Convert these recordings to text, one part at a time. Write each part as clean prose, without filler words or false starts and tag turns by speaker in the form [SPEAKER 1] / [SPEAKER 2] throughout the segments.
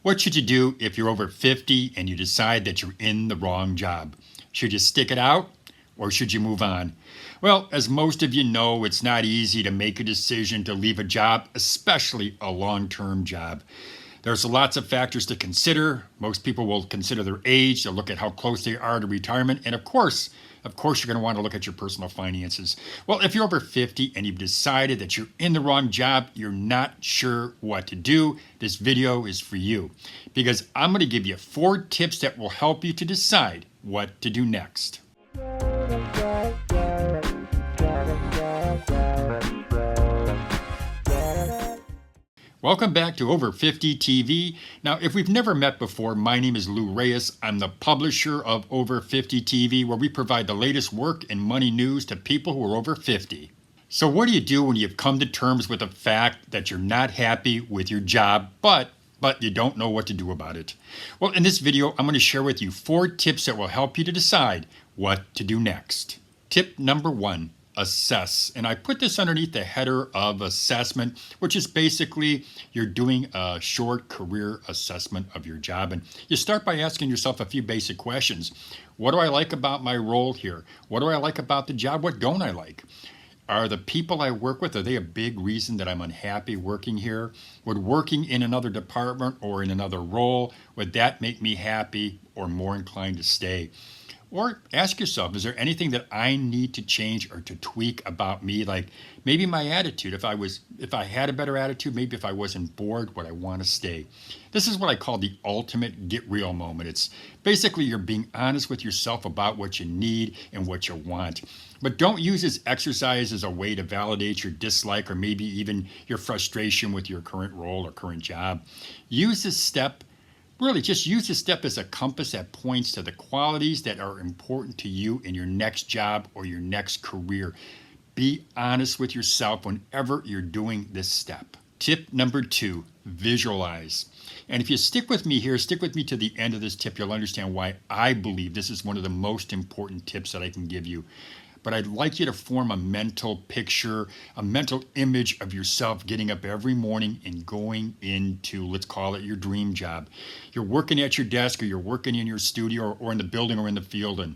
[SPEAKER 1] What should you do if you're over 50 and you decide that you're in the wrong job? Should you stick it out or should you move on? Well, as most of you know, it's not easy to make a decision to leave a job, especially a long-term job. There's lots of factors to consider. Most people will consider their age, they'll look at how close they are to retirement, and of course, you're going to want to look at your personal finances. Well, if you're over 50 and you've decided that you're in the wrong job, you're not sure what to do, this video is for you. Because I'm going to give you 4 tips that will help you to decide what to do next. Welcome back to Over 50 TV. Now, if we've never met before, my name is Lou Reyes. I'm the publisher of Over 50 TV, where we provide the latest work and money news to people who are over 50. So what do you do when you've come to terms with the fact that you're not happy with your job, but you don't know what to do about it? Well, in this video, I'm going to share with you 4 tips that will help you to decide what to do next. Tip number 1. Assess. And I put this underneath the header of assessment, which is basically you're doing a short career assessment of your job. And you start by asking yourself a few basic questions. What do I like about my role here? What do I like about the job? What don't I like? Are the people I work with, are they a big reason that I'm unhappy working here? Would working in another department or in another role, would that make me happy or more inclined to stay? Or ask yourself, is there anything that I need to change or to tweak about me? Like maybe my attitude, if I had a better attitude, maybe if I wasn't bored, would I want to stay? This is what I call the ultimate get real moment. It's basically you're being honest with yourself about what you need and what you want. But don't use this exercise as a way to validate your dislike or maybe even your frustration with your current role or current job. Use this step just use this step as a compass that points to the qualities that are important to you in your next job or your next career. Be honest with yourself whenever you're doing this step. Tip number 2, visualize. And if you stick with me here, stick with me to the end of this tip, you'll understand why I believe this is one of the most important tips that I can give you. But I'd like you to form a mental picture, a mental image of yourself getting up every morning and going into, let's call it your dream job. You're working at your desk or you're working in your studio or in the building or in the field, and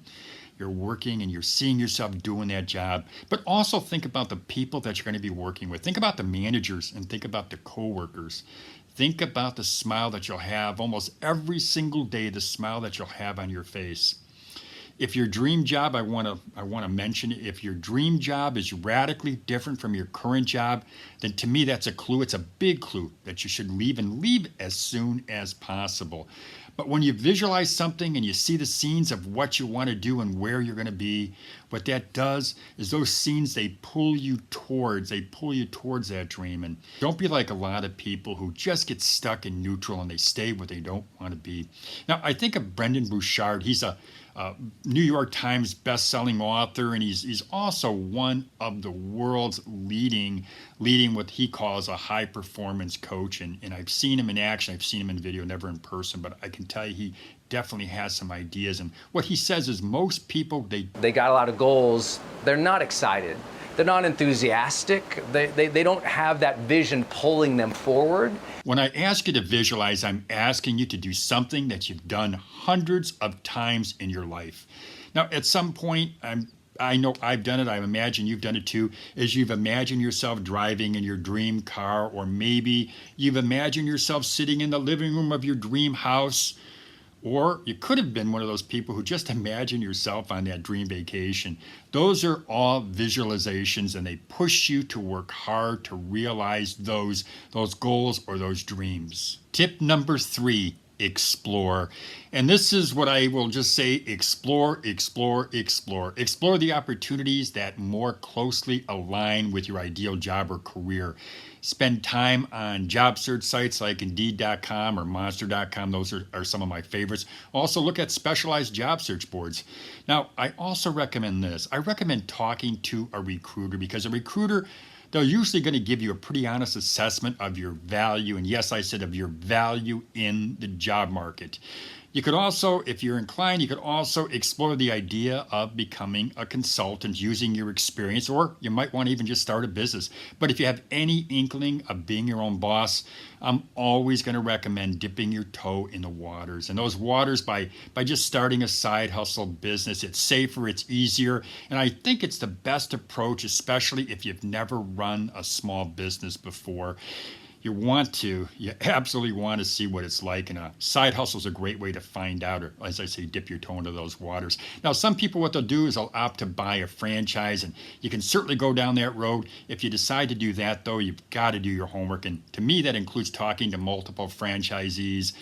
[SPEAKER 1] you're working and you're seeing yourself doing that job. But also think about the people that you're going to be working with. Think about the managers and think about the coworkers. Think about the smile that you'll have almost every single day, the smile that you'll have on your face. If your dream job, I want to mention, if your dream job is radically different from your current job, then to me that's a clue. It's a big clue that you should leave and leave as soon as possible. But when you visualize something and you see the scenes of what you want to do and where you're going to be, what that does is those scenes, they pull you towards that dream. And don't be like a lot of people who just get stuck in neutral and they stay where they don't want to be. Now, I think of Brendan Bouchard. He's a New York Times best-selling author, and he's also one of the world's leading what he calls a high-performance coach. And I've seen him in action. I've seen him in video, never in person, but I can tell you he definitely has some ideas. And what he says is most people,
[SPEAKER 2] they got a lot of goals. They're not excited. They're not enthusiastic. They don't have that vision pulling them forward.
[SPEAKER 1] When I ask you to visualize, I'm asking you to do something that you've done hundreds of times in your life. Now, at some point, I know I've done it, I imagine you've done it too, is you've imagined yourself driving in your dream car, or maybe you've imagined yourself sitting in the living room of your dream house. Or you could have been one of those people who just imagine yourself on that dream vacation. Those are all visualizations, and they push you to work hard to realize those goals or those dreams. Tip number 3, explore. And this is what I will just say, explore, explore, explore. Explore the opportunities that more closely align with your ideal job or career. Spend time on job search sites like Indeed.com or Monster.com. Those are some of my favorites. Also look at specialized job search boards. Now, I also recommend this. I recommend talking to a recruiter, because a recruiter, they're usually going to give you a pretty honest assessment of your value. And yes, I said of your value in the job market. You could also, if you're inclined, you could also explore the idea of becoming a consultant using your experience, or you might want to even just start a business. But if you have any inkling of being your own boss, I'm always going to recommend dipping your toe in the waters. And those waters by just starting a side hustle business. It's safer, it's easier, and I think it's the best approach, especially if you've never run a small business before. You absolutely want to see what it's like, and a side hustle is a great way to find out, or as I say, dip your toe into those waters. Now, some people, what they'll do is they'll opt to buy a franchise, and you can certainly go down that road. If you decide to do that, though, you've got to do your homework, and to me, that includes talking to multiple franchisees.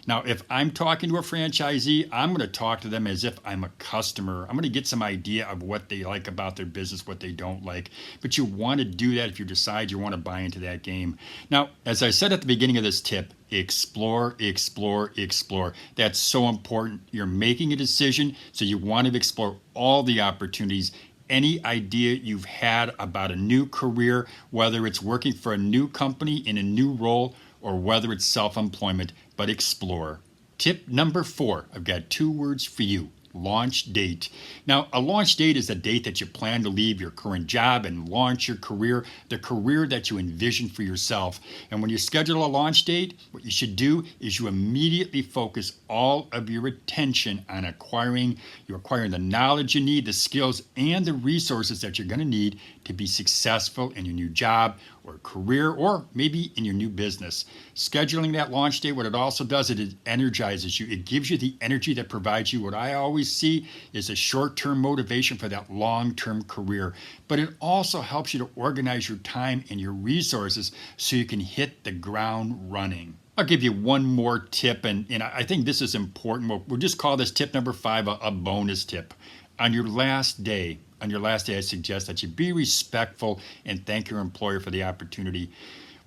[SPEAKER 1] Now, if I'm talking to a franchisee, I'm going to talk to them as if I'm a customer. I'm going to get some idea of what they like about their business, what they don't like. But you want to do that if you decide you want to buy into that game. Now, as I said at the beginning of this tip, explore, explore, explore. That's so important. You're making a decision, so you want to explore all the opportunities. Any idea you've had about a new career, whether it's working for a new company in a new role, or whether it's self-employment, but explore. Tip number 4, I've got 2 words for you. Launch date. Now, a launch date is a date that you plan to leave your current job and launch your career, the career that you envision for yourself. And when you schedule a launch date, what you should do is you immediately focus all of your attention on acquiring the knowledge you need, the skills, and the resources that you're going to need to be successful in your new job or career, or maybe in your new business. Scheduling that launch date, what it also does, it energizes you. It gives you the energy that provides you what I always see is a short-term motivation for that long-term career. But it also helps you to organize your time and your resources so you can hit the ground running. I'll give you one more tip, and I think this is important. We'll just call this tip number 5 a bonus tip. On your last day, I suggest that you be respectful and thank your employer for the opportunity.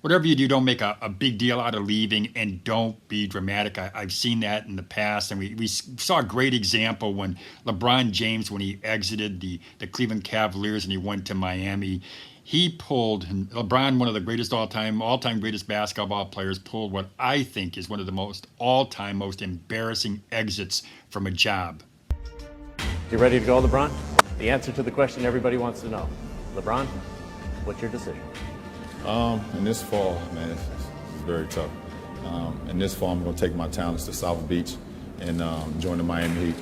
[SPEAKER 1] Whatever you do, don't make a big deal out of leaving, and don't be dramatic. I've seen that in the past, and we saw a great example when LeBron James, when he exited the Cleveland Cavaliers and he went to Miami, and LeBron, one of the greatest all-time greatest basketball players, pulled what I think is one of the all-time most embarrassing exits from a job.
[SPEAKER 3] You ready to go, LeBron? The answer to the question everybody wants to know. LeBron, what's your decision?
[SPEAKER 4] In this fall, man, it's very tough. In this fall, I'm going to take my talents to South Beach and join the Miami Heat.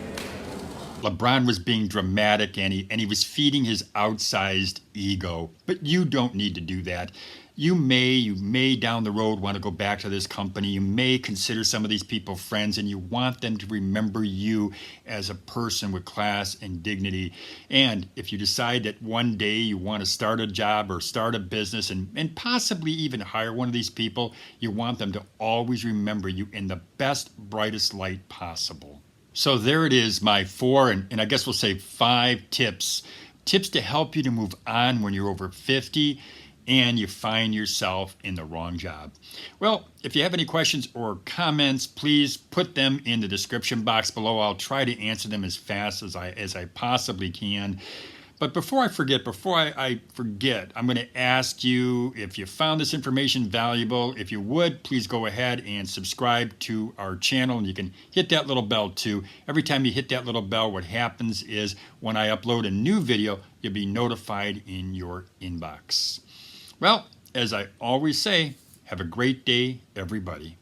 [SPEAKER 1] LeBron was being dramatic, and he was feeding his outsized ego. But you don't need to do that. You may down the road want to go back to this company. You may consider some of these people friends, and you want them to remember you as a person with class and dignity. And if you decide that one day you want to start a job or start a business and possibly even hire one of these people, you want them to always remember you in the best, brightest light possible. So there it is, my 4, and I guess we'll say 5 tips to help you to move on when you're over 50 and you find yourself in the wrong job. Well, if you have any questions or comments, please put them in the description box below. I'll try to answer them as fast as I possibly can. But before I forget, I'm going to ask you, if you found this information valuable, if you would, please go ahead and subscribe to our channel, and you can hit that little bell too. Every time you hit that little bell, what happens is when I upload a new video, you'll be notified in your inbox. Well, as I always say, have a great day, everybody.